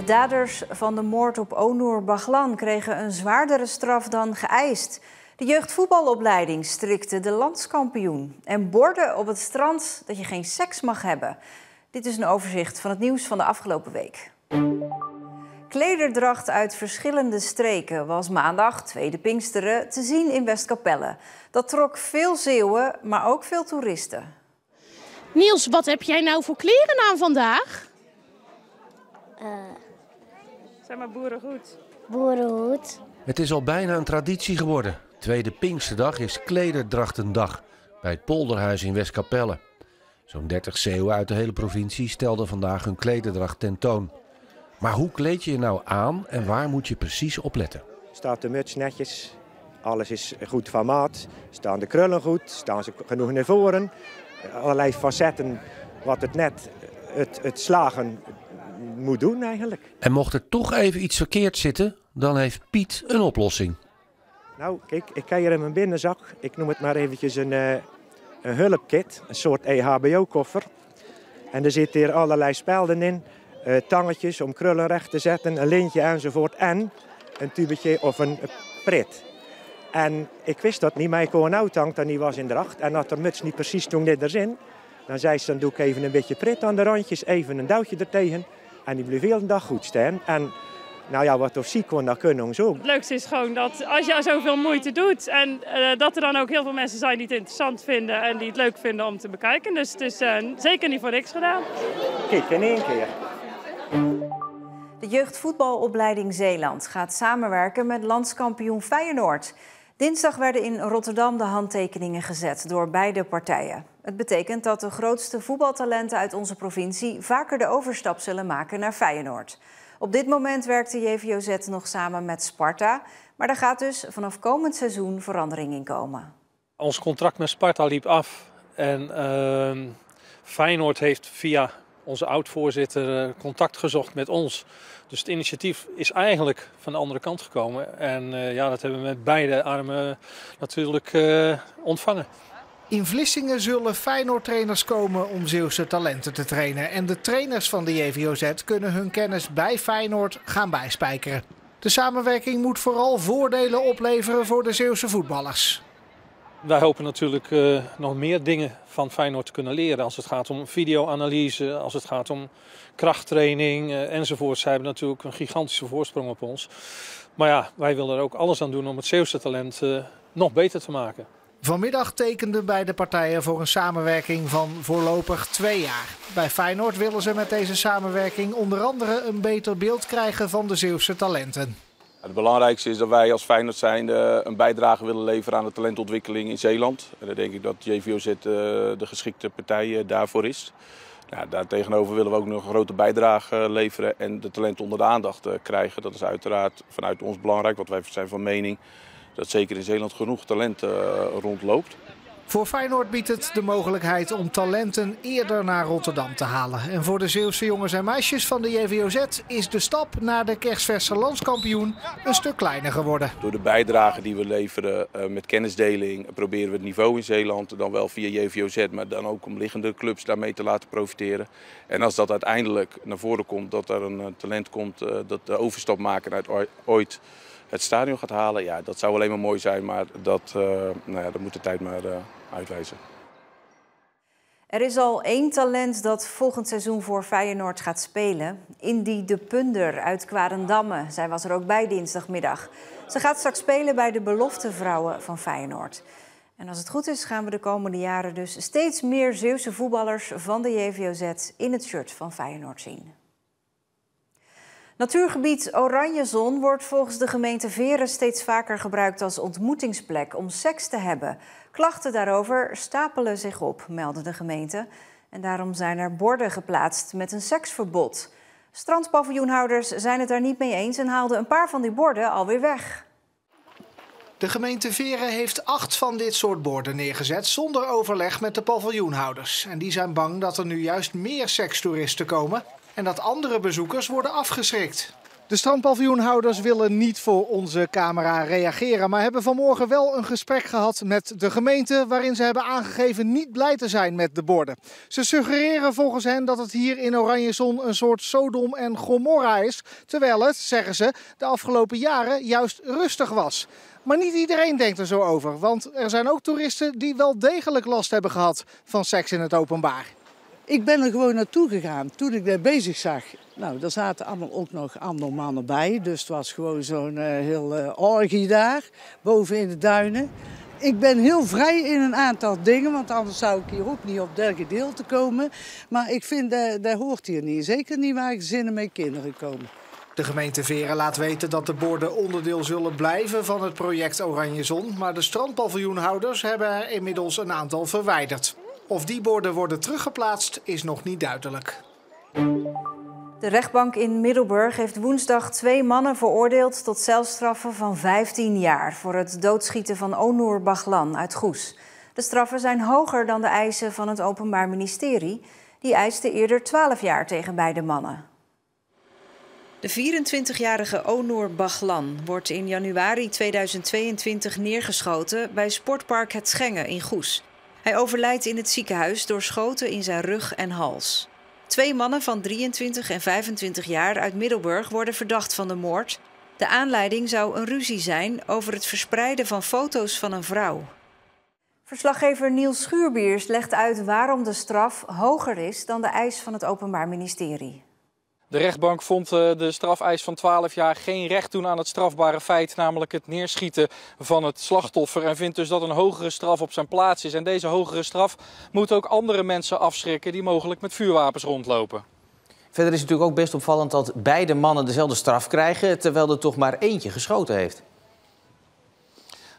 De daders van de moord op Onur Baglan kregen een zwaardere straf dan geëist. De jeugdvoetbalopleiding strikte de landskampioen. En borden op het strand dat je geen seks mag hebben. Dit is een overzicht van het nieuws van de afgelopen week. Klederdracht uit verschillende streken was maandag, tweede Pinksteren, te zien in Westkapelle. Dat trok veel Zeeuwen, maar ook veel toeristen. Niels, wat heb jij nou voor kleren aan vandaag? Zeg maar boerengoed. Boerenhoed. Het is al bijna een traditie geworden. Tweede Pinksterdag is Klederdrachtendag bij het Polderhuis in Westkapelle. Zo'n 30 Zeeuwen uit de hele provincie stelden vandaag hun klederdracht tentoon. Maar hoe kleed je je nou aan en waar moet je precies op letten? Staat de muts netjes, alles is goed van maat, staan de krullen goed, staan ze genoeg naar voren. Allerlei facetten wat het net het slagen moet doen eigenlijk. En mocht er toch even iets verkeerd zitten, dan heeft Piet een oplossing. Nou, kijk, ik heb hier in mijn binnenzak, ik noem het maar eventjes een hulpkit, een soort EHBO-koffer. En er zitten hier allerlei spelden in, tangetjes om krullen recht te zetten, een lintje enzovoort en een tubetje of een prit. En ik wist dat niet, maar ik kon een oud-tang dat niet was in dracht. En had de muts niet precies toen dit erin, dan zei ze, dan doe ik even een beetje prit aan de randjes, even een duwtje ertegen. En die bleef heel de dag goed staan. En nou ja, wat of ziek kon, dat kunnen ons ook. Het leukste is gewoon dat als je zoveel moeite doet en dat er dan ook heel veel mensen zijn die het interessant vinden en die het leuk vinden om te bekijken. Dus het is zeker niet voor niks gedaan. Kijk, in één keer. De jeugdvoetbalopleiding Zeeland gaat samenwerken met landskampioen Feyenoord. Dinsdag werden in Rotterdam de handtekeningen gezet door beide partijen. Het betekent dat de grootste voetbaltalenten uit onze provincie vaker de overstap zullen maken naar Feyenoord. Op dit moment werkt de JVOZ nog samen met Sparta, maar daar gaat dus vanaf komend seizoen verandering in komen. Ons contract met Sparta liep af en Feyenoord heeft via onze oud-voorzitter contact gezocht met ons. Dus het initiatief is eigenlijk van de andere kant gekomen. En ja, dat hebben we met beide armen natuurlijk ontvangen. In Vlissingen zullen Feyenoord-trainers komen om Zeeuwse talenten te trainen. En de trainers van de JVOZ kunnen hun kennis bij Feyenoord gaan bijspijkeren. De samenwerking moet vooral voordelen opleveren voor de Zeeuwse voetballers. Wij hopen natuurlijk nog meer dingen van Feyenoord te kunnen leren. Als het gaat om videoanalyse, als het gaat om krachttraining enzovoort. Zij hebben natuurlijk een gigantische voorsprong op ons. Maar ja, wij willen er ook alles aan doen om het Zeeuwse talent nog beter te maken. Vanmiddag tekenden beide partijen voor een samenwerking van voorlopig 2 jaar. Bij Feyenoord willen ze met deze samenwerking onder andere een beter beeld krijgen van de Zeeuwse talenten. Het belangrijkste is dat wij als Feyenoord zijnde een bijdrage willen leveren aan de talentontwikkeling in Zeeland. En dan denk ik dat JVOZ de geschikte partij daarvoor is. Ja, daartegenover willen we ook nog een grote bijdrage leveren en de talenten onder de aandacht krijgen. Dat is uiteraard vanuit ons belangrijk, want wij zijn van mening dat zeker in Zeeland genoeg talent rondloopt. Voor Feyenoord biedt het de mogelijkheid om talenten eerder naar Rotterdam te halen. En voor de Zeeuwse jongens en meisjes van de JVOZ is de stap naar de kerstverse landskampioen een stuk kleiner geworden. Door de bijdrage die we leveren met kennisdeling proberen we het niveau in Zeeland dan wel via JVOZ, maar dan ook omliggende clubs daarmee te laten profiteren. En als dat uiteindelijk naar voren komt, dat er een talent komt dat de overstap maken uit ooit het stadion gaat halen, ja, dat zou alleen maar mooi zijn, maar dat moet de tijd maar uitwijzen. Er is al 1 talent dat volgend seizoen voor Feyenoord gaat spelen. Indy de Punder uit Kwarendamme. Zij was er ook bij dinsdagmiddag. Ze gaat straks spelen bij de beloftevrouwen van Feyenoord. En als het goed is gaan we de komende jaren dus steeds meer Zeeuwse voetballers van de JVOZ in het shirt van Feyenoord zien. Natuurgebied Oranjezon wordt volgens de gemeente Veren steeds vaker gebruikt als ontmoetingsplek om seks te hebben. Klachten daarover stapelen zich op, meldde de gemeente. En daarom zijn er borden geplaatst met een seksverbod. Strandpaviljoenhouders zijn het daar niet mee eens en haalden een paar van die borden alweer weg. De gemeente Veren heeft 8 van dit soort borden neergezet zonder overleg met de paviljoenhouders. En die zijn bang dat er nu juist meer sekstoeristen komen en dat andere bezoekers worden afgeschrikt. De strandpaviljoenhouders willen niet voor onze camera reageren, maar hebben vanmorgen wel een gesprek gehad met de gemeente waarin ze hebben aangegeven niet blij te zijn met de borden. Ze suggereren volgens hen dat het hier in Oranjezon een soort Sodom en Gomorra is, terwijl het, zeggen ze, de afgelopen jaren juist rustig was. Maar niet iedereen denkt er zo over, want er zijn ook toeristen die wel degelijk last hebben gehad van seks in het openbaar. Ik ben er gewoon naartoe gegaan toen ik daar bezig zag. Nou, daar zaten allemaal ook nog andere mannen bij. Dus het was gewoon zo'n heel orgie daar, boven in de duinen. Ik ben heel vrij in een aantal dingen, want anders zou ik hier ook niet op dat gedeelte komen. Maar ik vind, dat hoort hier niet. Zeker niet waar gezinnen met kinderen komen. De gemeente Veren laat weten dat de borden onderdeel zullen blijven van het project Oranjezon. Maar de strandpaviljoenhouders hebben er inmiddels een aantal verwijderd. Of die borden worden teruggeplaatst is nog niet duidelijk. De rechtbank in Middelburg heeft woensdag 2 mannen veroordeeld tot celstraffen van 15 jaar... voor het doodschieten van Onur Baglan uit Goes. De straffen zijn hoger dan de eisen van het Openbaar Ministerie. Die eiste eerder 12 jaar tegen beide mannen. De 24-jarige Onur Baglan wordt in januari 2022 neergeschoten bij sportpark Het Schengen in Goes. Hij overlijdt in het ziekenhuis door schoten in zijn rug en hals. 2 mannen van 23 en 25 jaar uit Middelburg worden verdacht van de moord. De aanleiding zou een ruzie zijn over het verspreiden van foto's van een vrouw. Verslaggever Niels Schuurbiers legt uit waarom de straf hoger is dan de eis van het Openbaar Ministerie. De rechtbank vond de strafeis van 12 jaar geen recht doen aan het strafbare feit, namelijk het neerschieten van het slachtoffer. En vindt dus dat een hogere straf op zijn plaats is. En deze hogere straf moet ook andere mensen afschrikken die mogelijk met vuurwapens rondlopen. Verder is het natuurlijk ook best opvallend dat beide mannen dezelfde straf krijgen, terwijl er toch maar eentje geschoten heeft.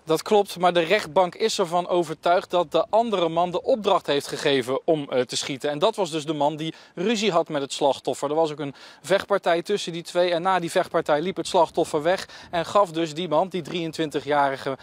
Dat klopt, maar de rechtbank is ervan overtuigd dat de andere man de opdracht heeft gegeven om te schieten. En dat was dus de man die ruzie had met het slachtoffer. Er was ook een vechtpartij tussen die twee en na die vechtpartij liep het slachtoffer weg. En gaf dus die man, die 23-jarige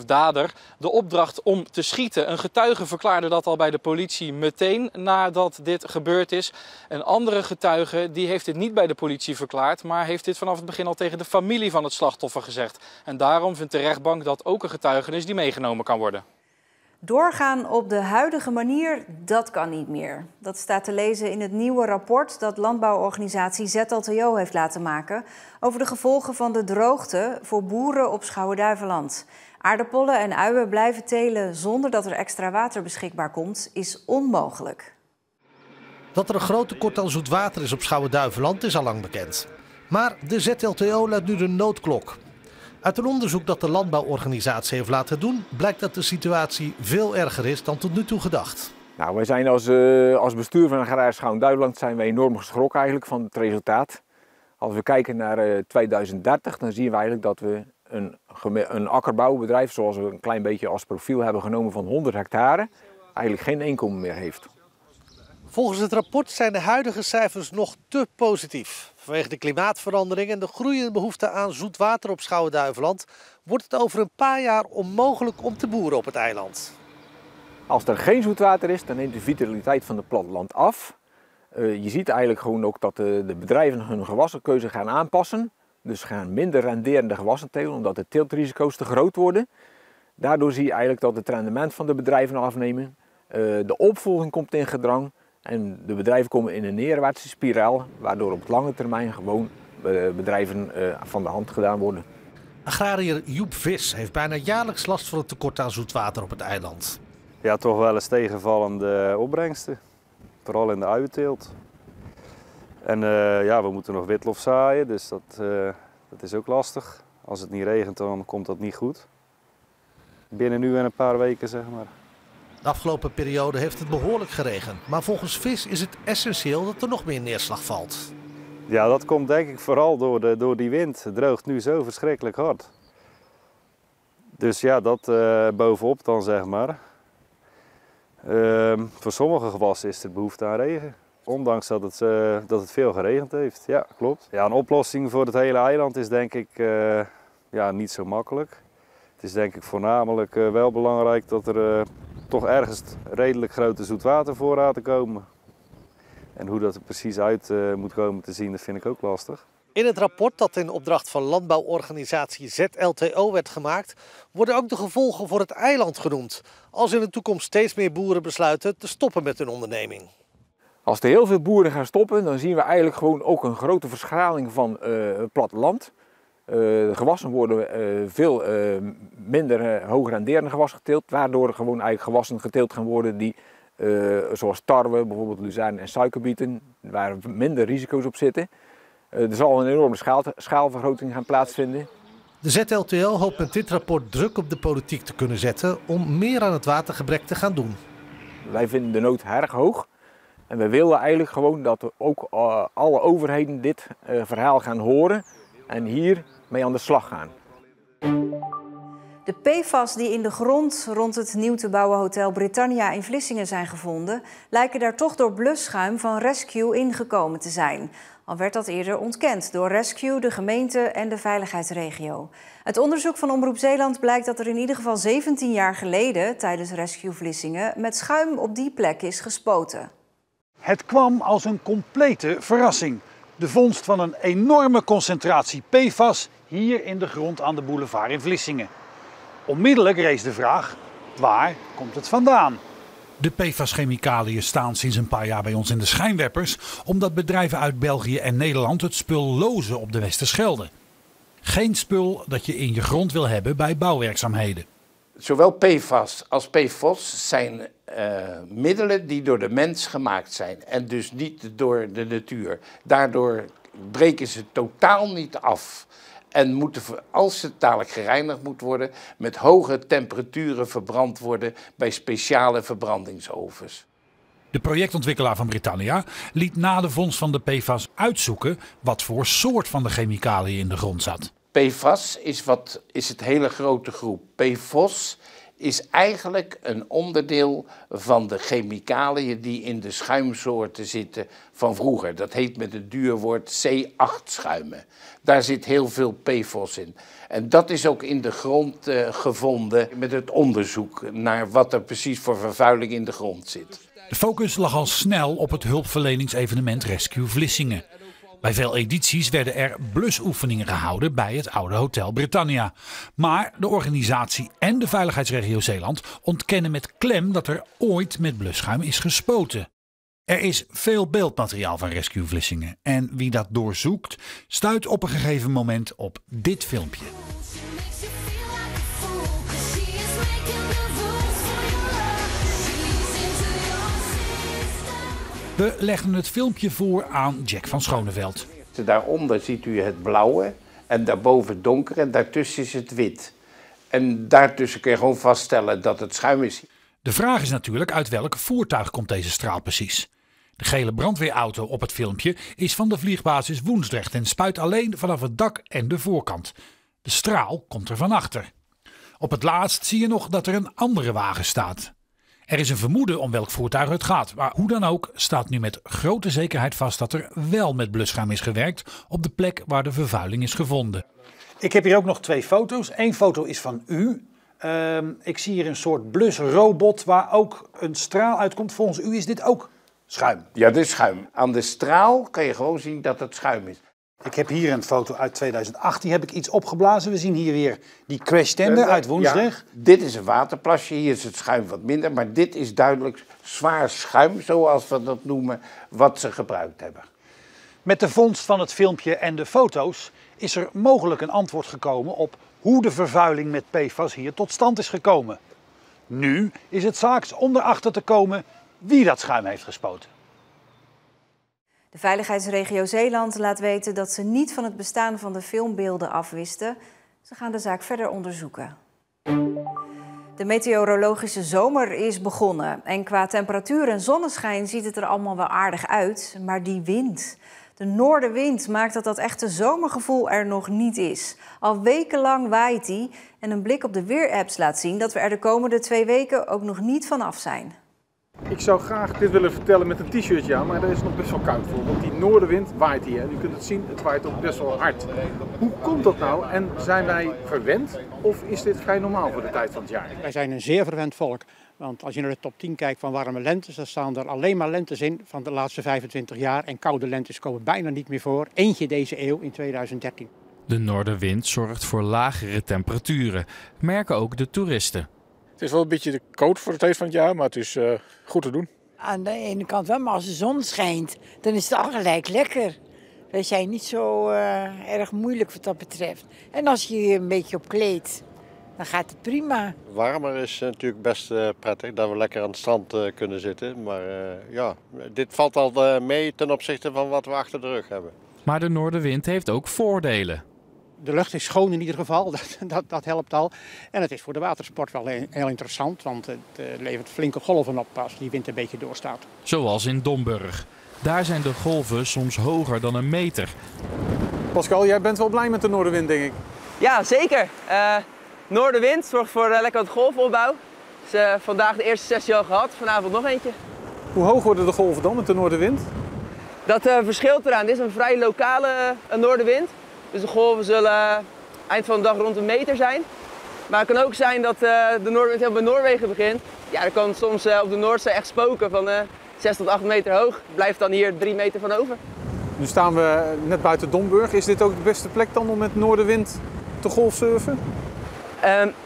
dader, de opdracht om te schieten. Een getuige verklaarde dat al bij de politie meteen nadat dit gebeurd is. Een andere getuige die heeft dit niet bij de politie verklaard, maar heeft dit vanaf het begin al tegen de familie van het slachtoffer gezegd. En daarom vindt de rechtbank dat ook een getuigenis die meegenomen kan worden. Doorgaan op de huidige manier, dat kan niet meer. Dat staat te lezen in het nieuwe rapport dat landbouworganisatie ZLTO heeft laten maken over de gevolgen van de droogte voor boeren op Schouwen-Duiveland. Aardappelen en uien blijven telen zonder dat er extra water beschikbaar komt, is onmogelijk. Dat er een groot tekort aan zoet water is op Schouwen-Duiveland is al lang bekend. Maar de ZLTO luidt nu de noodklok. Uit een onderzoek dat de landbouworganisatie heeft laten doen, blijkt dat de situatie veel erger is dan tot nu toe gedacht. Nou, wij zijn als bestuur van Agraris Schouwen-Duiveland zijn wij enorm geschrokken eigenlijk van het resultaat. Als we kijken naar 2030, dan zien we eigenlijk dat we een akkerbouwbedrijf, zoals we een klein beetje als profiel hebben genomen van 100 hectare, eigenlijk geen inkomen meer heeft. Volgens het rapport zijn de huidige cijfers nog te positief. Vanwege de klimaatverandering en de groeiende behoefte aan zoet water op Schouwen-Duiveland wordt het over een paar jaar onmogelijk om te boeren op het eiland. Als er geen zoet water is, dan neemt de vitaliteit van het platteland af. Je ziet eigenlijk gewoon ook dat de bedrijven hun gewassenkeuze gaan aanpassen. Dus gaan minder renderende gewassen telen, omdat de teeltrisico's te groot worden. Daardoor zie je eigenlijk dat het rendement van de bedrijven afnemen. De opvolging komt in gedrang. En de bedrijven komen in een neerwaartse spiraal, waardoor op lange termijn gewoon bedrijven van de hand gedaan worden. Agrariër Joep Vis heeft bijna jaarlijks last van het tekort aan zoetwater op het eiland. Ja, toch wel eens tegenvallende opbrengsten, vooral in de uienteelt. En ja, we moeten nog witlof zaaien, dus dat is ook lastig. Als het niet regent, dan komt dat niet goed. Binnen nu en een paar weken, zeg maar. De afgelopen periode heeft het behoorlijk geregend, maar volgens Vis is het essentieel dat er nog meer neerslag valt. Ja, dat komt denk ik vooral door die wind. Het droogt nu zo verschrikkelijk hard. Dus ja, dat bovenop dan zeg maar. Voor sommige gewassen is er behoefte aan regen. Ondanks dat het veel geregend heeft. Ja, klopt. Ja, een oplossing voor het hele eiland is denk ik ja, niet zo makkelijk. Het is denk ik voornamelijk wel belangrijk dat er toch ergens redelijk grote zoetwatervoorraden komen. En hoe dat er precies uit moet komen te zien, dat vind ik ook lastig. In het rapport dat in opdracht van landbouworganisatie ZLTO werd gemaakt, worden ook de gevolgen voor het eiland genoemd, als in de toekomst steeds meer boeren besluiten te stoppen met hun onderneming. Als er heel veel boeren gaan stoppen, dan zien we eigenlijk gewoon ook een grote verschraling van het platteland. De gewassen worden veel minder hoogrenderende gewassen geteeld, waardoor er gewoon eigenlijk gewassen geteeld gaan worden die, zoals tarwe, bijvoorbeeld luzijn en suikerbieten, waar minder risico's op zitten. Er zal een enorme schaalvergroting gaan plaatsvinden. De ZLTO hoopt met dit rapport druk op de politiek te kunnen zetten om meer aan het watergebrek te gaan doen. Wij vinden de nood erg hoog en we willen eigenlijk gewoon dat ook alle overheden dit verhaal gaan horen en hier mee aan de slag gaan. De PFAS die in de grond rond het nieuw te bouwen Hotel Britannia in Vlissingen zijn gevonden, lijken daar toch door blusschuim van Rescue ingekomen te zijn. Al werd dat eerder ontkend door Rescue, de gemeente en de veiligheidsregio. Uit onderzoek van Omroep Zeeland blijkt dat er in ieder geval 17 jaar geleden, tijdens Rescue Vlissingen, met schuim op die plek is gespoten. Het kwam als een complete verrassing. De vondst van een enorme concentratie PFAS hier in de grond aan de boulevard in Vlissingen. Onmiddellijk rees de vraag, waar komt het vandaan? De PFAS-chemicaliën staan sinds een paar jaar bij ons in de schijnwerpers, omdat bedrijven uit België en Nederland het spul lozen op de Westerschelde. Geen spul dat je in je grond wil hebben bij bouwwerkzaamheden. Zowel PFAS als PFOS zijn middelen die door de mens gemaakt zijn en dus niet door de natuur. Daardoor breken ze totaal niet af. En moeten, als het dadelijk gereinigd moet worden, met hoge temperaturen verbrand worden bij speciale verbrandingsovens. De projectontwikkelaar van Britannia liet na de vondst van de PFAS uitzoeken wat voor soort van de chemicaliën in de grond zat. PFAS is het hele grote groep. PFOS is eigenlijk een onderdeel van de chemicaliën die in de schuimsoorten zitten van vroeger. Dat heet met het duur woord C8-schuimen. Daar zit heel veel PFOS in. En dat is ook in de grond gevonden met het onderzoek naar wat er precies voor vervuiling in de grond zit. De focus lag al snel op het hulpverleningsevenement Rescue Vlissingen. Bij veel edities werden er blusoefeningen gehouden bij het oude Hotel Britannia. Maar de organisatie en de veiligheidsregio Zeeland ontkennen met klem dat er ooit met blusschuim is gespoten. Er is veel beeldmateriaal van Rescue Vlissingen en wie dat doorzoekt stuit op een gegeven moment op dit filmpje. We legden het filmpje voor aan Jack van Schoneveld. Daaronder ziet u het blauwe en daarboven donker en daartussen is het wit. En daartussen kun je gewoon vaststellen dat het schuim is. De vraag is natuurlijk uit welk voertuig komt deze straal precies. De gele brandweerauto op het filmpje is van de vliegbasis Woensdrecht en spuit alleen vanaf het dak en de voorkant. De straal komt er van achter. Op het laatst zie je nog dat er een andere wagen staat. Er is een vermoeden om welk voertuig het gaat, maar hoe dan ook staat nu met grote zekerheid vast dat er wel met blusschuim is gewerkt op de plek waar de vervuiling is gevonden. Ik heb hier ook nog 2 foto's. Eén foto is van u. Ik zie hier een soort blusrobot waar ook een straal uitkomt. Volgens u is dit ook schuim? Ja, dit is schuim. Aan de straal kan je gewoon zien dat het schuim is. Ik heb hier een foto uit 2018, heb ik iets opgeblazen. We zien hier weer die crashtender uit Woensdrecht. Ja, dit is een waterplasje, hier is het schuim wat minder. Maar dit is duidelijk zwaar schuim, zoals we dat noemen, wat ze gebruikt hebben. Met de vondst van het filmpje en de foto's is er mogelijk een antwoord gekomen op hoe de vervuiling met PFAS hier tot stand is gekomen. Nu is het zaaks om erachter te komen wie dat schuim heeft gespoten. De veiligheidsregio Zeeland laat weten dat ze niet van het bestaan van de filmbeelden afwisten. Ze gaan de zaak verder onderzoeken. De meteorologische zomer is begonnen. En qua temperatuur en zonneschijn ziet het er allemaal wel aardig uit. Maar die wind, de noordenwind, maakt dat dat echte zomergevoel er nog niet is. Al wekenlang waait die en een blik op de weerapps laat zien dat we er de komende 2 weken ook nog niet vanaf zijn. Ik zou graag dit willen vertellen met een t-shirtje aan, maar daar is nog best wel koud voor. Want die noordenwind waait hier. U kunt het zien, het waait ook best wel hard. Hoe komt dat nou en zijn wij verwend of is dit vrij normaal voor de tijd van het jaar? Wij zijn een zeer verwend volk. Want als je naar de top 10 kijkt van warme lentes, dan staan er alleen maar lentes in van de laatste 25 jaar. En koude lentes komen bijna niet meer voor. Eentje deze eeuw in 2013. De noordenwind zorgt voor lagere temperaturen, merken ook de toeristen. Het is wel een beetje koud voor het tijd van het jaar, maar het is goed te doen. Aan de ene kant wel, maar als de zon schijnt, dan is het al gelijk lekker. We zijn niet zo erg moeilijk wat dat betreft. En als je je een beetje op kleedt, dan gaat het prima. Warmer is natuurlijk best prettig, dat we lekker aan het strand kunnen zitten. Maar ja, dit valt al mee ten opzichte van wat we achter de rug hebben. Maar de noordenwind heeft ook voordelen. De lucht is schoon in ieder geval, dat helpt al. En het is voor de watersport wel heel interessant, want het levert flinke golven op als die wind een beetje doorstaat. Zoals in Domburg. Daar zijn de golven soms hoger dan een meter. Pascal, jij bent wel blij met de noordenwind, denk ik. Ja, zeker. Noordenwind zorgt voor lekker wat golfopbouw. Dus vandaag de eerste sessie al gehad, vanavond nog eentje. Hoe hoog worden de golven dan met de noordenwind? Dat verschilt eraan. Dit is een vrij lokale noordenwind. Dus de golven zullen eind van de dag rond een meter zijn. Maar het kan ook zijn dat de noordenwind helemaal bij Noorwegen begint. Ja, er kan soms op de Noordzee echt spoken van 6 tot 8 meter hoog. Blijft dan hier 3 meter van over. Nu staan we net buiten Domburg. Is dit ook de beste plek dan om met noordenwind te golfsurfen?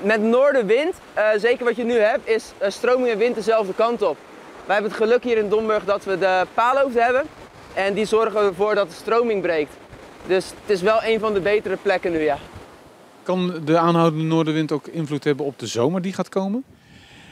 Met noordenwind, zeker wat je nu hebt, is stroming en wind dezelfde kant op. Wij hebben het geluk hier in Domburg dat we de paalhoofden hebben. En die zorgen ervoor dat de stroming breekt. Dus het is wel een van de betere plekken nu, ja. Kan de aanhoudende noordenwind ook invloed hebben op de zomer die gaat komen?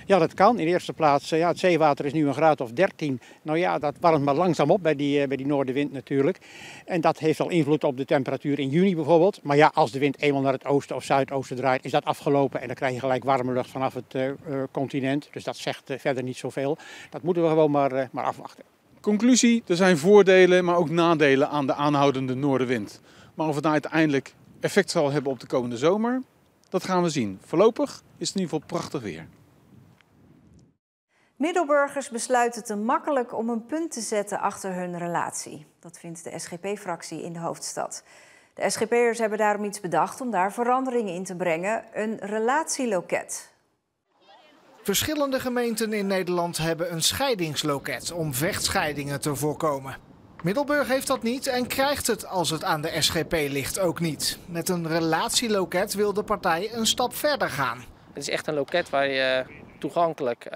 Ja, dat kan. In de eerste plaats, het zeewater is nu een graad of 13. Nou ja, dat warmt maar langzaam op bij die noordenwind natuurlijk. En dat heeft al invloed op de temperatuur in juni bijvoorbeeld. Maar ja, als de wind eenmaal naar het oosten of zuidoosten draait, is dat afgelopen. En dan krijg je gelijk warme lucht vanaf het continent. Dus dat zegt verder niet zoveel. Dat moeten we gewoon maar afwachten. Conclusie, er zijn voordelen, maar ook nadelen aan de aanhoudende noordenwind. Maar of het nou uiteindelijk effect zal hebben op de komende zomer, dat gaan we zien. Voorlopig is het in ieder geval prachtig weer. Middelburgers besluiten te makkelijk om een punt te zetten achter hun relatie. Dat vindt de SGP-fractie in de hoofdstad. De SGP'ers hebben daarom iets bedacht om daar veranderingen in te brengen. Een relatieloket. Verschillende gemeenten in Nederland hebben een scheidingsloket om vechtscheidingen te voorkomen. Middelburg heeft dat niet en krijgt het als het aan de SGP ligt ook niet. Met een relatieloket wil de partij een stap verder gaan. Het is echt een loket waar je toegankelijk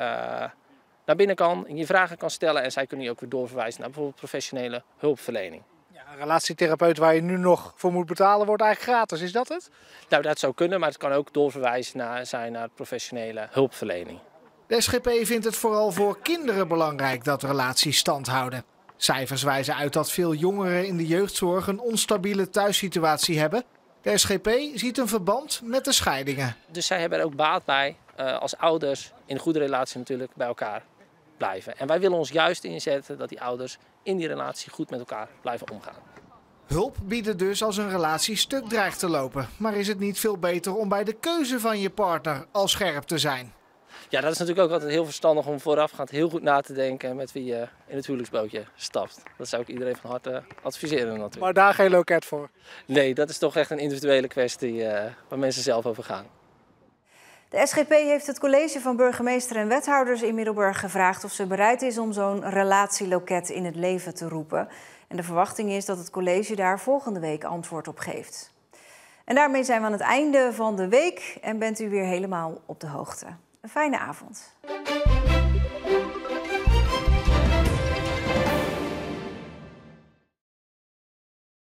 naar binnen kan, je vragen kan stellen en zij kunnen je ook weer doorverwijzen naar bijvoorbeeld professionele hulpverlening. Ja, een relatietherapeut waar je nu nog voor moet betalen wordt eigenlijk gratis, is dat het? Nou, dat zou kunnen, maar het kan ook doorverwijzen zijn naar professionele hulpverlening. De SGP vindt het vooral voor kinderen belangrijk dat relaties stand houden. Cijfers wijzen uit dat veel jongeren in de jeugdzorg een onstabiele thuissituatie hebben. De SGP ziet een verband met de scheidingen. Dus zij hebben er ook baat bij als ouders in een goede relatie natuurlijk bij elkaar blijven. En wij willen ons juist inzetten dat die ouders in die relatie goed met elkaar blijven omgaan. Hulp bieden dus als een relatie stuk dreigt te lopen. Maar is het niet veel beter om bij de keuze van je partner al scherp te zijn? Ja, dat is natuurlijk ook altijd heel verstandig om voorafgaand heel goed na te denken met wie je in het huwelijksbootje stapt. Dat zou ik iedereen van harte adviseren natuurlijk. Maar daar geen loket voor? Nee, dat is toch echt een individuele kwestie waar mensen zelf over gaan. De SGP heeft het college van burgemeester en wethouders in Middelburg gevraagd of ze bereid is om zo'n relatieloket in het leven te roepen. En de verwachting is dat het college daar volgende week antwoord op geeft. En daarmee zijn we aan het einde van de week en bent u weer helemaal op de hoogte. Een fijne avond.